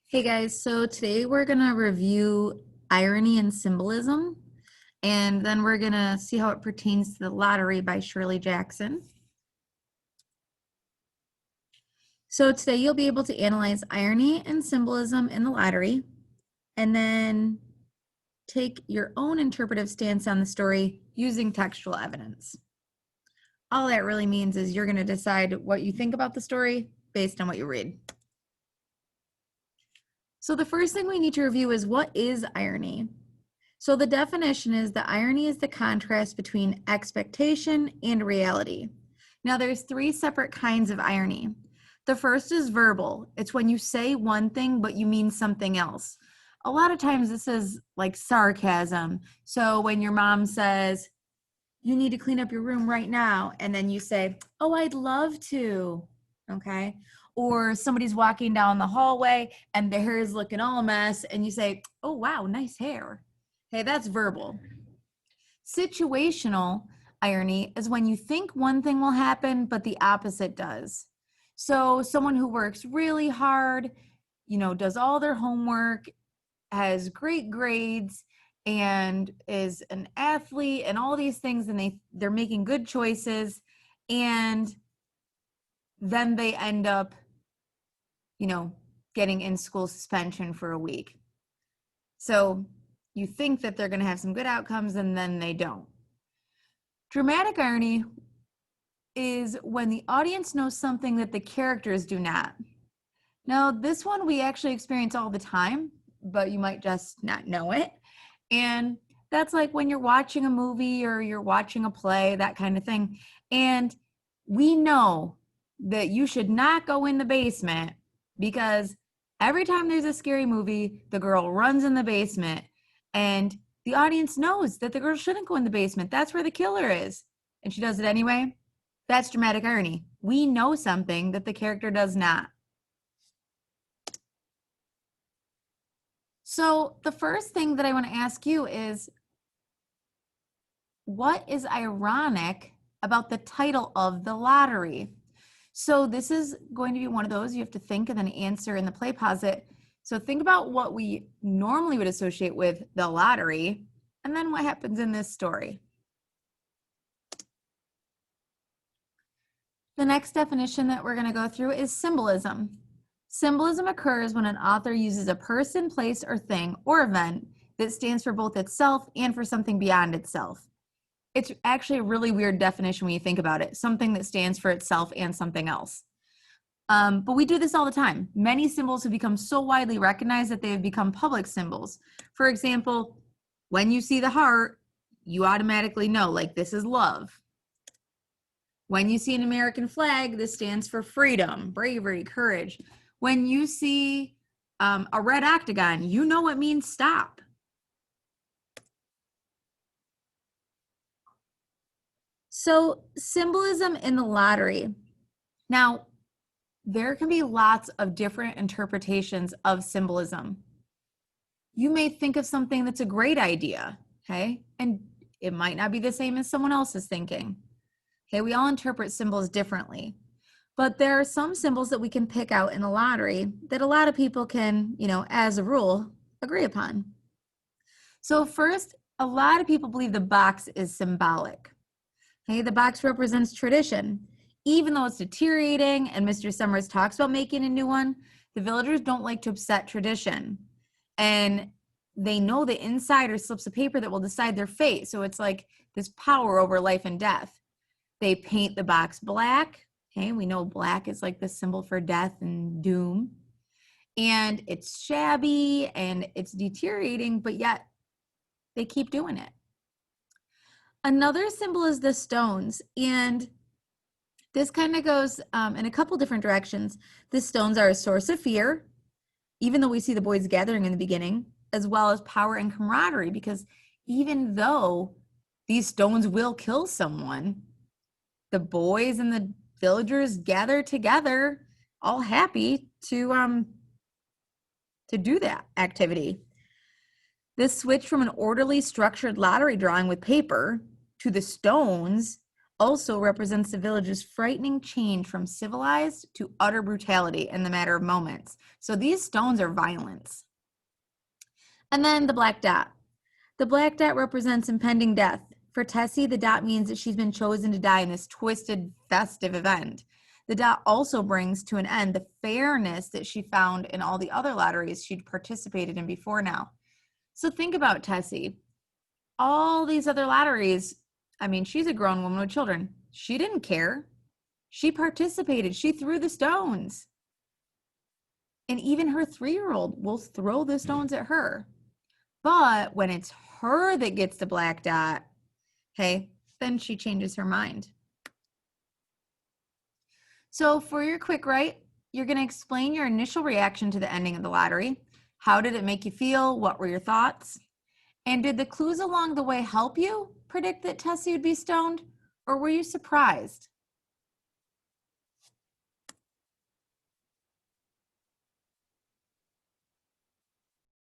Hey guys, so today we're going to review irony and symbolism, and then we're going to see how it pertains to the lottery by Shirley Jackson. So today you'll be able to analyze irony and symbolism in the lottery, and then take your own interpretive stance on the story using textual evidence. All that really means is you're going to decide what you think about the story based on what you read. So the first thing we need to review is, what is irony? So the definition is that irony is the contrast between expectation and reality. Now there's three separate kinds of irony. The first is verbal. It's when you say one thing, but you mean something else. A lot of times this is like sarcasm. So when your mom says, you need to clean up your room right now, and then you say, oh, I'd love to, okay? Or somebody's walking down the hallway and their hair is looking all a mess, and you say, oh, wow, nice hair. Okay, that's verbal. Situational irony is when you think one thing will happen, but the opposite does. So someone who works really hard, does all their homework, has great grades, and is an athlete and all these things, and they're making good choices, and then they end up getting in school suspension for a week. So you think that they're going to have some good outcomes, and then they don't. Dramatic irony is when the audience knows something that the characters do not. Now, this one we actually experience all the time, but you might just not know it. And that's like when you're watching a movie or you're watching a play, that kind of thing. And we know that you should not go in the basement, because every time there's a scary movie, the girl runs in the basement, and the audience knows that the girl shouldn't go in the basement. That's where the killer is. And she does it anyway. That's dramatic irony. We know something that the character does not. So the first thing that I want to ask you is, what is ironic about the title of the lottery? So this is going to be one of those you have to think and then answer in the play posit. So think about what we normally would associate with the lottery, and then what happens in this story. The next definition that we're going to go through is symbolism. Symbolism occurs when an author uses a person, place, or thing or event that stands for both itself and for something beyond itself. It's actually a really weird definition when you think about it, something that stands for itself and something else. But we do this all the time. Many symbols have become so widely recognized that they have become public symbols. For example, when you see the heart, you automatically know, like, this is love. When you see an American flag, this stands for freedom, bravery, courage. When you see a red octagon, you know it means stop. So symbolism in the lottery. Now, there can be lots of different interpretations of symbolism. You may think of something that's a great idea, okay? And it might not be the same as someone else is thinking. Okay, we all interpret symbols differently. But there are some symbols that we can pick out in the lottery that a lot of people can, as a rule, agree upon. So first, a lot of people believe the box is symbolic. Okay, the box represents tradition. Even though it's deteriorating and Mr. Summers talks about making a new one, the villagers don't like to upset tradition. And they know the inside are slips of paper that will decide their fate. So it's like this power over life and death. They paint the box black. Okay, we know black is like the symbol for death and doom. And it's shabby and it's deteriorating, but yet they keep doing it. Another symbol is the stones, and this kind of goes in a couple different directions. The stones are a source of fear, even though we see the boys gathering in the beginning, as well as power and camaraderie, because even though these stones will kill someone, the boys and the villagers gather together, all happy to do that activity. This switch from an orderly, structured lottery drawing with paper to the stones also represents the village's frightening change from civilized to utter brutality in the matter of moments. So these stones are violence. And then the black dot. The black dot represents impending death. For Tessie, the dot means that she's been chosen to die in this twisted, festive event. The dot also brings to an end the fairness that she found in all the other lotteries she'd participated in before now. So think about Tessie. All these other lotteries, I mean, she's a grown woman with children. She didn't care. She participated. She threw the stones. And even her 3-year-old will throw the stones at her. But when it's her that gets the black dot, hey, then she changes her mind. So for your quick write, you're going to explain your initial reaction to the ending of the lottery. How did it make you feel? What were your thoughts? And did the clues along the way help you predict that Tessie would be stoned? Or were you surprised?